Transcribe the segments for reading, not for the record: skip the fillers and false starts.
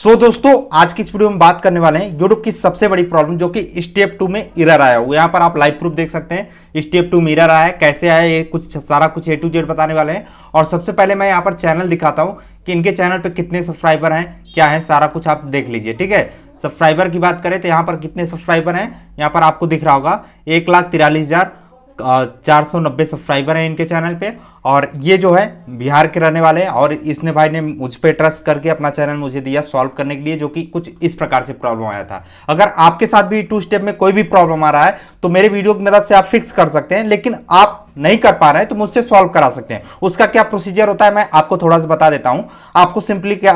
दोस्तों आज की इस वीडियो में बात करने वाले हैं यूट्यूब की सबसे बड़ी प्रॉब्लम जो कि स्टेप 2 में एरर आया हुआ। यहाँ पर आप लाइव प्रूफ देख सकते हैं स्टेप 2 में एरर आया है, कैसे आया ये कुछ सारा कुछ A to Z बताने वाले हैं। और सबसे पहले मैं यहाँ पर चैनल दिखाता हूँ कि इनके चैनल पे कितने सब्सक्राइबर हैं, क्या है, सारा कुछ आप देख लीजिए। ठीक है, सब्सक्राइबर की बात करें तो यहाँ पर कितने सब्सक्राइबर हैं, यहाँ पर आपको दिख रहा होगा 1,43,490 सब्सक्राइबर हैं इनके चैनल पे। और ये जो है बिहार के रहने वाले हैं और इसने भाई ने मुझ पे ट्रस्ट करके अपना चैनल मुझे दिया सॉल्व करने के लिए, जो कि कुछ इस प्रकार से प्रॉब्लम आया था। अगर आपके साथ भी 2 स्टेप में कोई भी प्रॉब्लम आ रहा है तो मेरे वीडियो की मदद से आप फिक्स कर सकते हैं, लेकिन आप नहीं कर पा रहे हैं तो मुझसे सॉल्व करा सकते हैं। उसका क्या प्रोसीजर होता है मैं आपको थोड़ा सा बता देता हूं। आपको सिंपली क्या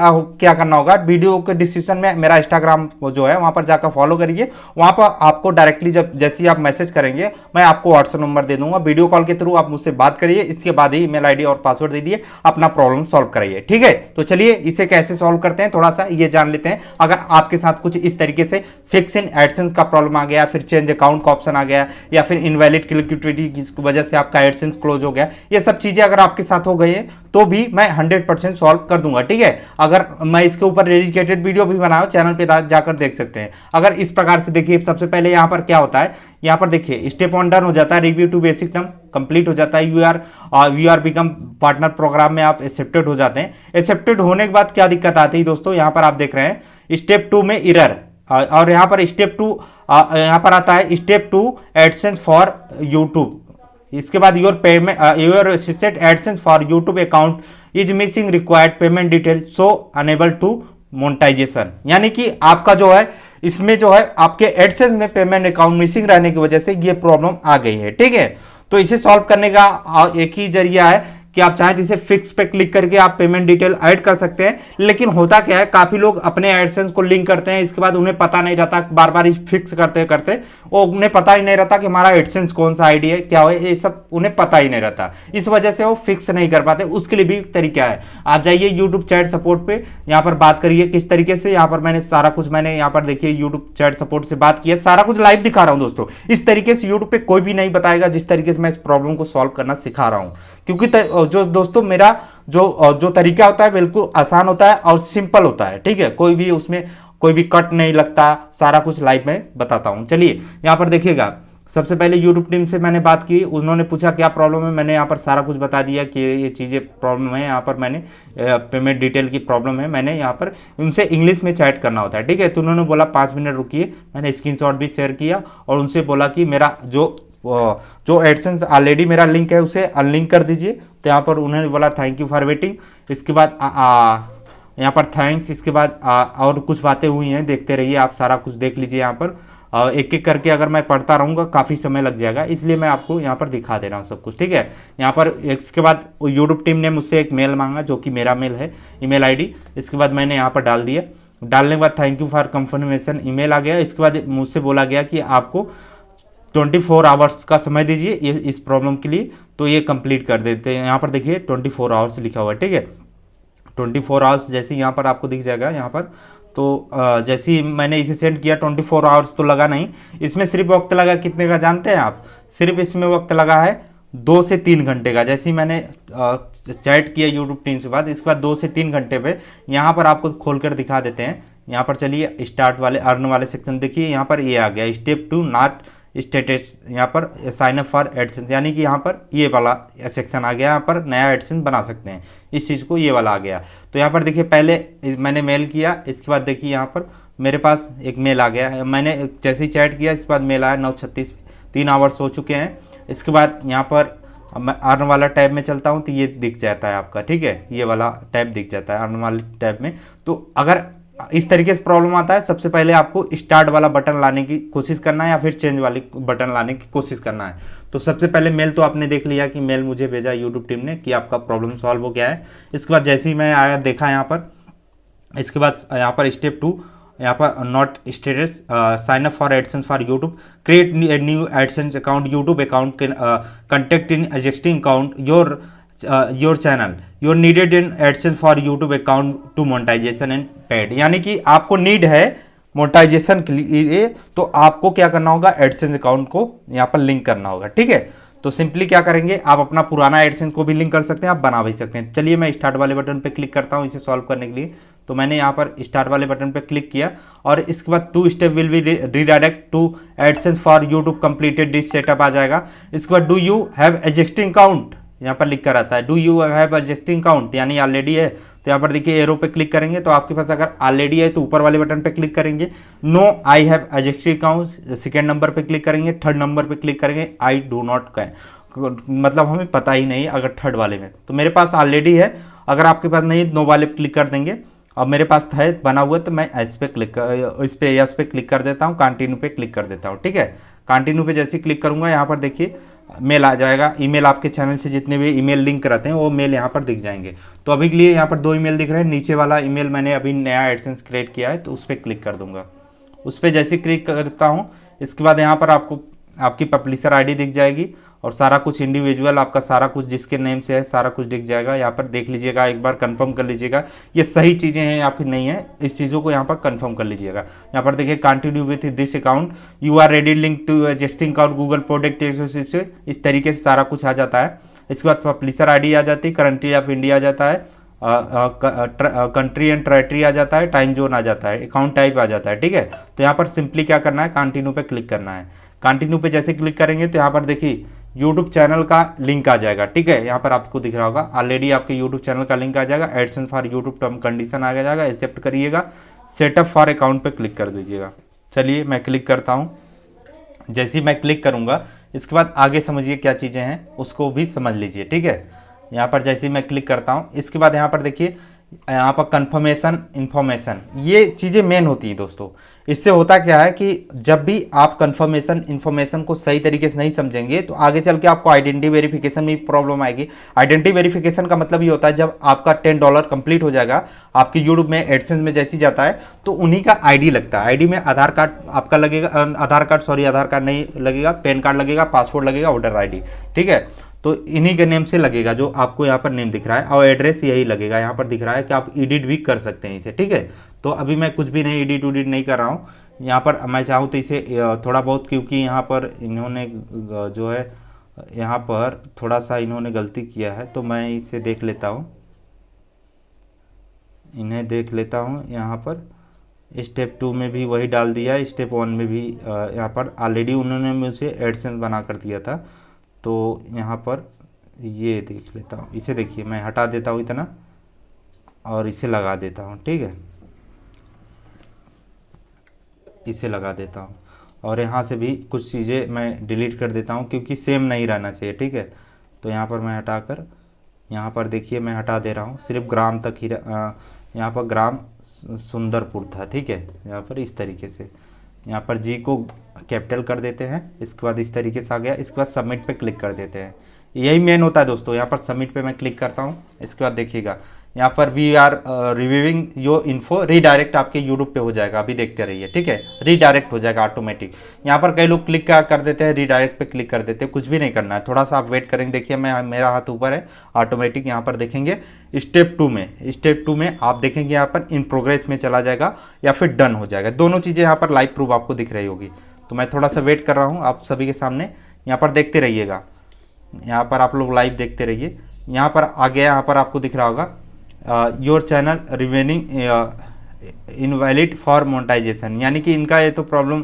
करना होगा, वीडियो के डिस्क्रिप्शन में मेरा इंस्टाग्राम जो है वहां पर जाकर फॉलो करिए। वहां पर आपको डायरेक्टली जैसे ही आप मैसेज करेंगे मैं आपको व्हाट्सएप नंबर दे दूंगा, वीडियो कॉल के थ्रू आप मुझसे बात करिए। इसके बाद ही ईमेल आईडी और पासवर्ड दे दिए, अपना प्रॉब्लम सॉल्व कराइए। ठीक है, तो चलिए इसे कैसे सॉल्व करते हैं थोड़ा सा ये जान लेते हैं। अगर आपके साथ कुछ इस तरीके से फिक्स इन एडसेंस का प्रॉब्लम आ गया, फिर चेंज अकाउंट का ऑप्शन आ गया, या फिर इनवैलिड क्लिक्विडिटी की वजह से आपका एडसेंस क्लोज हो गया, ये सब चीजें अगर आपके साथ हो गई है तो भी मैं 100% सॉल्व कर दूंगा। ठीक है, अगर मैं इसके ऊपर डेडिकेटेड वीडियो भी बनाया हूं, चैनल पे जाकर देख सकते हैं। अगर इस प्रकार से देखिए, सबसे पहले यहां पर क्या होता है, यहां पर देखिए स्टेप 1 डन हो जाता है, review to basic term complete हो जाता है, you are become partner program में आप एक्सेप्टेड हो जाते हैं। एक्सेप्टेड होने के बाद क्या दिक्कत आती है दोस्तों, यहां पर आप देख रहे हैं स्टेप 2 में एरर, और यहां पर स्टेप 2 यहां पर आता है स्टेप 2 एडसेंस फॉर यूट्यूब। इसके बाद your payment your assisted AdSense for YouTube account is missing required payment detail so enable to monetization. यानी कि आपका जो है इसमें जो है आपके एडसेंस में पेमेंट अकाउंट मिसिंग रहने की वजह से ये प्रॉब्लम आ गई है। ठीक है, तो इसे सॉल्व करने का एक ही जरिया है कि आप चाहें तो इसे फिक्स पे क्लिक करके आप पेमेंट डिटेल ऐड कर सकते हैं। लेकिन होता क्या है, काफी लोग अपने एडसेंस को लिंक करते हैं, इसके बाद उन्हें पता नहीं रहता, बार बार फिक्स करते करते वो उन्हें पता ही नहीं रहता कि हमारा एडसेंस कौन सा आईडी है, क्या है, ये सब उन्हें पता ही नहीं रहता। इस वजह से वो फिक्स नहीं कर पाते। उसके लिए भी तरीका है, आप जाइए यूट्यूब चैट सपोर्ट पे, यहाँ पर बात करिए किस तरीके से। यहाँ पर मैंने सारा कुछ यहाँ पर देखिए यूट्यूब चैट सपोर्ट से बात किया, सारा कुछ लाइव दिखा रहा हूँ दोस्तों। इस तरीके से यूट्यूब पे कोई भी नहीं बताएगा जिस तरीके से मैं इस प्रॉब्लम को सॉल्व करना सिखा रहा हूँ, क्योंकि जो दोस्तों मेरा जो तरीका होता है बिल्कुल आसान होता है और सिंपल होता है। ठीक है, कोई भी उसमें कोई भी कट नहीं लगता, सारा कुछ लाइव में बताता हूं। चलिए यहाँ पर देखिएगा, सबसे पहले यूट्यूब टीम से मैंने बात की, उन्होंने पूछा क्या प्रॉब्लम है, मैंने यहाँ पर सारा कुछ बता दिया कि ये चीज़ें प्रॉब्लम है। यहाँ पर मैंने पेमेंट डिटेल की प्रॉब्लम है, मैंने यहाँ पर उनसे इंग्लिश में चैट करना होता है। ठीक है, तो उन्होंने बोला 5 मिनट रुकिए, मैंने स्क्रीनशॉट भी शेयर किया और उनसे बोला कि मेरा जो एडसेंस ऑलरेडी मेरा लिंक है उसे अनलिंक कर दीजिए। तो यहाँ पर उन्होंने बोला थैंक यू फॉर वेटिंग। इसके बाद यहाँ पर थैंक्स, इसके बाद और कुछ बातें हुई हैं, देखते रहिए, आप सारा कुछ देख लीजिए। यहाँ पर एक एक करके अगर मैं पढ़ता रहूँगा काफ़ी समय लग जाएगा, इसलिए मैं आपको यहाँ पर दिखा दे रहा हूँ सब कुछ। ठीक है, यहाँ पर इसके बाद यूट्यूब टीम ने मुझसे एक मेल मांगा जो कि मेरा मेल है, ईमेल आईडी। इसके बाद मैंने यहाँ पर डाल दिया, डालने के बाद thank you for confirmation email आ गया। इसके बाद मुझसे बोला गया कि आपको 24 आवर्स का समय दीजिए इस प्रॉब्लम के लिए, तो ये कंप्लीट कर देते हैं। यहाँ पर देखिए 24 आवर्स लिखा हुआ है। ठीक है, 24 आवर्स जैसे यहाँ पर आपको दिख जाएगा। यहाँ पर तो जैसे ही मैंने इसे सेंड किया 24 आवर्स तो लगा नहीं, इसमें सिर्फ वक्त लगा कितने का जानते हैं आप, सिर्फ इसमें वक्त लगा है 2 से 3 घंटे का। जैसे ही मैंने चैट किया यूट्यूब टीम से बाद, इसके बाद 2 से 3 घंटे पे यहाँ पर आपको खोल कर दिखा देते हैं। यहाँ पर चलिए स्टार्ट वाले अर्न वाले सेक्शन देखिए, यहाँ पर ये आ गया स्टेप 2 नॉट स्टेटस, यहाँ पर साइन अप फॉर एडसेंस, यानी कि यहाँ पर ये वाला सेक्शन आ गया, यहाँ पर नया एडसेंस बना सकते हैं इस चीज़ को, ये वाला आ गया। तो यहाँ पर देखिए पहले मैंने मेल किया, इसके बाद देखिए यहाँ पर मेरे पास एक मेल आ गया, मैंने जैसे ही चैट किया इसके बाद मेल आया 9:36, 3 आवर्स हो चुके हैं। इसके बाद यहाँ पर मैं अर्न वाला टैब में चलता हूँ तो ये दिख जाता है आपका। ठीक है, ये वाला टैब दिख जाता है अर्न वाले टैब में। तो अगर इस तरीके से प्रॉब्लम आता है, सबसे पहले आपको स्टार्ट वाला बटन लाने की कोशिश करना है या फिर चेंज वाली बटन लाने की कोशिश करना है। तो सबसे पहले मेल तो आपने देख लिया कि मेल मुझे भेजा यूट्यूब टीम ने कि आपका प्रॉब्लम सॉल्व हो गया है। इसके बाद जैसे ही मैं आया देखा यहाँ पर, इसके बाद यहाँ पर स्टेप 2 यहाँ पर not status sign up for AdSense for YouTube, create new AdSense account, YouTube account contact in existing account, your channel, your needed in AdSense for YouTube account to monetization and paid. यानी कि आपको need है monetization के लिए, तो आपको क्या करना होगा, एडसेंस अकाउंट को यहाँ पर लिंक करना होगा। ठीक है, तो सिंपली क्या करेंगे, आप अपना पुराना एडसेंस को भी लिंक कर सकते हैं, आप बना भी सकते हैं। चलिए मैं स्टार्ट वाले बटन पे क्लिक करता हूँ इसे सॉल्व करने के लिए। तो मैंने यहाँ पर स्टार्ट वाले बटन पे क्लिक किया और इसके बाद 2 step will be redirect to AdSense for YouTube completed this setup आ जाएगा। इसके बाद do you have existing account यहाँ पर लिख कर आता है, do you have existing account यानी ऑलरेडी है। तो यहाँ पर देखिए एरो पे क्लिक करेंगे तो आपके पास अगर ऑलरेडी है तो ऊपर वाले बटन पे क्लिक करेंगे, no I have existing account, second number पे क्लिक करेंगे, थर्ड नंबर पे क्लिक करेंगे आई डू नॉट कैन, मतलब हमें पता ही नहीं अगर थर्ड वाले में। तो मेरे पास ऑलरेडी है, अगर आपके पास नहीं नो वाले क्लिक कर देंगे। अब मेरे पास है बना हुआ तो मैं इस पे क्लिक कर देता हूँ, कंटिन्यू पे क्लिक कर देता हूँ। ठीक है, कंटिन्यू पे जैसे क्लिक करूँगा यहाँ पर देखिए मेल आ जाएगा, ईमेल आपके चैनल से जितने भी ईमेल लिंक रहते हैं वो मेल यहाँ पर दिख जाएंगे। तो अभी के लिए यहाँ पर 2 ईमेल दिख रहे हैं, नीचे वाला ईमेल मैंने अभी नया एडसेंस क्रिएट किया है तो उस पर क्लिक कर दूंगा। उस पर जैसे क्लिक करता हूँ इसके बाद यहाँ पर आपको आपकी पब्लिशर आईडी दिख जाएगी और सारा कुछ इंडिविजुअल आपका सारा कुछ जिसके नेम से है सारा कुछ दिख जाएगा। यहाँ पर देख लीजिएगा, एक बार कंफर्म कर लीजिएगा ये सही चीज़ें हैं या फिर नहीं है, इस चीज़ों को यहाँ पर कंफर्म कर लीजिएगा। यहाँ पर देखिए continue with this account, you are ready link to existing account Google product, इस तरीके से सारा कुछ आ जाता है। इसके बाद पब्लिशर आईडी आ जाती है, कंट्री ऑफ इंडिया आ जाता है, कंट्री एंड टेरिटरी आ जाता है, टाइम जोन आ जाता है, अकाउंट टाइप आ जाता है। ठीक है, तो यहाँ पर सिंपली क्या करना है, कंटिन्यू पे क्लिक करना है। कंटिन्यू पे जैसे क्लिक करेंगे तो यहाँ पर देखिए यूट्यूब चैनल का लिंक आ जाएगा। ठीक है, यहाँ पर आपको दिख रहा होगा ऑलरेडी आपके यूट्यूब चैनल का लिंक आ जाएगा, AdSense for YouTube term condition आ जाएगा, एक्सेप्ट करिएगा, सेटअप फॉर अकाउंट पे क्लिक कर दीजिएगा। चलिए मैं क्लिक करता हूँ। जैसे ही मैं क्लिक करूँगा इसके बाद आगे समझिए क्या चीज़ें हैं उसको भी समझ लीजिए। ठीक है, यहाँ पर जैसे ही मैं क्लिक करता हूँ इसके बाद यहाँ पर देखिए यहाँ पर कंफर्मेशन इन्फॉर्मेशन, ये चीज़ें मेन होती हैं दोस्तों। इससे होता क्या है कि जब भी आप कंफर्मेशन इन्फॉर्मेशन को सही तरीके से नहीं समझेंगे तो आगे चल के आपको आइडेंटिटी वेरिफिकेशन में प्रॉब्लम आएगी। आइडेंटिटी वेरिफिकेशन का मतलब ये होता है जब आपका $10 कंप्लीट हो जाएगा आपके यूट्यूब में एडसेंस में जैसी जाता है तो उन्हीं का आईडी लगता है। आईडी में आधार कार्ड आपका लगेगा, आधार कार्ड नहीं लगेगा, पैन कार्ड लगेगा, पासपोर्ट लगेगा, वोटर आई डी। ठीक है, तो इन्हीं के नेम से लगेगा जो आपको यहाँ पर नेम दिख रहा है और एड्रेस यही लगेगा। यहाँ पर दिख रहा है कि आप एडिट भी कर सकते हैं इसे। ठीक है, तो अभी मैं कुछ भी नहीं एडिट नहीं कर रहा हूँ यहाँ पर। मैं चाहूँ तो इसे थोड़ा बहुत, क्योंकि यहाँ पर इन्होंने जो है यहाँ पर थोड़ा सा इन्होंने गलती किया है तो मैं इसे देख लेता हूँ, इन्हें देख लेता हूँ। यहाँ पर स्टेप 2 में भी वही डाल दिया, स्टेप 1 में भी यहाँ पर ऑलरेडी उन्होंने मुझे एडसेंस बना कर दिया था। तो यहाँ पर ये देख लेता हूँ, इसे देखिए मैं हटा देता हूँ इतना और इसे लगा देता हूँ। ठीक है, इसे लगा देता हूँ और यहाँ से भी कुछ चीज़ें मैं डिलीट कर देता हूँ क्योंकि सेम नहीं रहना चाहिए। ठीक है, तो यहाँ पर मैं हटाकर यहाँ पर देखिए मैं हटा दे रहा हूँ, सिर्फ ग्राम तक ही यहाँ पर ग्राम सुंदरपुर था। ठीक है, यहाँ पर इस तरीके से यहाँ पर जी को कैपिटल कर देते हैं, इसके बाद इस तरीके से आ गया। इसके बाद सबमिट पे क्लिक कर देते हैं, यही मेन होता है दोस्तों। यहाँ पर सबमिट पे मैं क्लिक करता हूँ, इसके बाद देखिएगा यहाँ पर we are reviewing your info, redirect आपके यूट्यूब पे हो जाएगा, अभी देखते रहिए। ठीक है, रीडायरेक्ट हो जाएगा ऑटोमेटिक। यहाँ पर कई लोग क्लिक कर देते हैं, रीडायरेक्ट पे क्लिक कर देते हैं, कुछ भी नहीं करना है, थोड़ा सा आप वेट करेंगे। देखिए मैं मेरा हाथ ऊपर है, ऑटोमेटिक यहाँ पर देखेंगे स्टेप 2 में आप देखेंगे यहाँ पर इन प्रोग्रेस में चला जाएगा या फिर डन हो जाएगा, दोनों चीज़ें यहाँ पर लाइव प्रूफ आपको दिख रही होगी। तो मैं थोड़ा सा वेट कर रहा हूँ आप सभी के सामने, यहाँ पर देखते रहिएगा, यहाँ पर आप लोग लाइव देखते रहिए। यहाँ पर आ गया, यहाँ पर आपको दिख रहा होगा your channel remaining invalid for monetization, यानी कि इनका ये तो प्रॉब्लम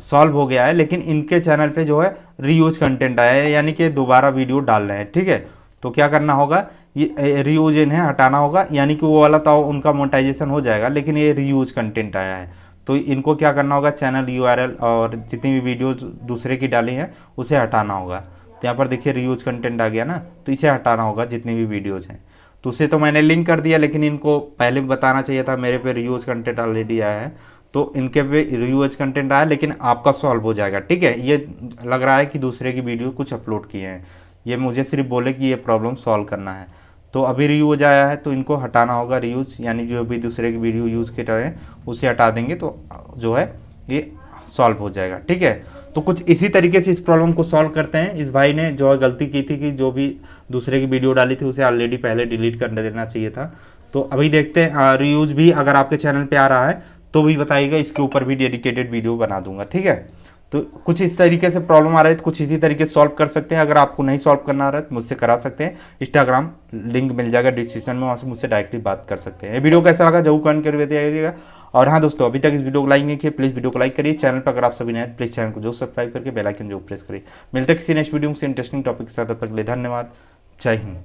सॉल्व हो गया है, लेकिन इनके चैनल पे जो है रीयूज कंटेंट आया है, यानी कि दोबारा वीडियो डाल रहे हैं। ठीक है, तो क्या करना होगा, ये रीयूज इन्हें हटाना होगा, यानी कि वो वाला तो उनका मोनेटाइजेशन हो जाएगा, लेकिन ये रीयूज कंटेंट आया है तो इनको क्या करना होगा, चैनल URL और जितनी भी वीडियो दूसरे की डाली हैं उसे हटाना होगा। तो यहाँ पर देखिए रीयूज कंटेंट आ गया ना, तो इसे हटाना होगा जितनी भी वीडियोज़ हैं। तो उसे तो मैंने लिंक कर दिया, लेकिन इनको पहले बताना चाहिए था, मेरे पे रीयूज कंटेंट ऑलरेडी आया है तो इनके पे रीयूज कंटेंट आया, लेकिन आपका सॉल्व हो जाएगा। ठीक है, ये लग रहा है कि दूसरे की वीडियो कुछ अपलोड किए हैं, ये मुझे सिर्फ बोले कि ये प्रॉब्लम सॉल्व करना है। तो अभी रीयूज आया है तो इनको हटाना होगा, रीयूज यानी जो भी दूसरे की वीडियो यूज़ कर रहे हैं उसे हटा देंगे तो जो है ये सॉल्व हो जाएगा। ठीक है, तो कुछ इसी तरीके से इस प्रॉब्लम को सॉल्व करते हैं। इस भाई ने जो गलती की थी कि जो भी दूसरे की वीडियो डाली थी उसे ऑलरेडी पहले डिलीट कर देना चाहिए था। तो अभी देखते हैं, रीयूज भी अगर आपके चैनल पे आ रहा है तो भी बताइएगा, इसके ऊपर भी डेडिकेटेड वीडियो बना दूंगा। ठीक है, तो कुछ इस तरीके से प्रॉब्लम आ रहा है, तो कुछ इसी तरीके से सॉल्व कर सकते हैं। अगर आपको नहीं सॉल्व करना आ रहा है तो मुझसे करा सकते हैं। इंस्टाग्राम लिंक मिल जाएगा डिस्क्रिप्शन में, वहाँ से मुझसे डायरेक्टली बात कर सकते हैं। ये वीडियो कैसा लगा जरूर कमेंट करके बताइएगा। और हाँ दोस्तों, अभी तक इस वीडियो को लाइक नहीं किया, प्लीज़ वीडियो को लाइक करिए। चैनल पर अगर आप सभी नए हैं प्लीज़ चैनल को जो सब्सक्राइब करके बेल आइकन जो प्रेस करिए। मिलते हैं किसी नेक्स्ट वीडियो से इंटरेस्टिंग टॉपिक के साथ, तब तक के लिए धन्यवाद। जय हिंद।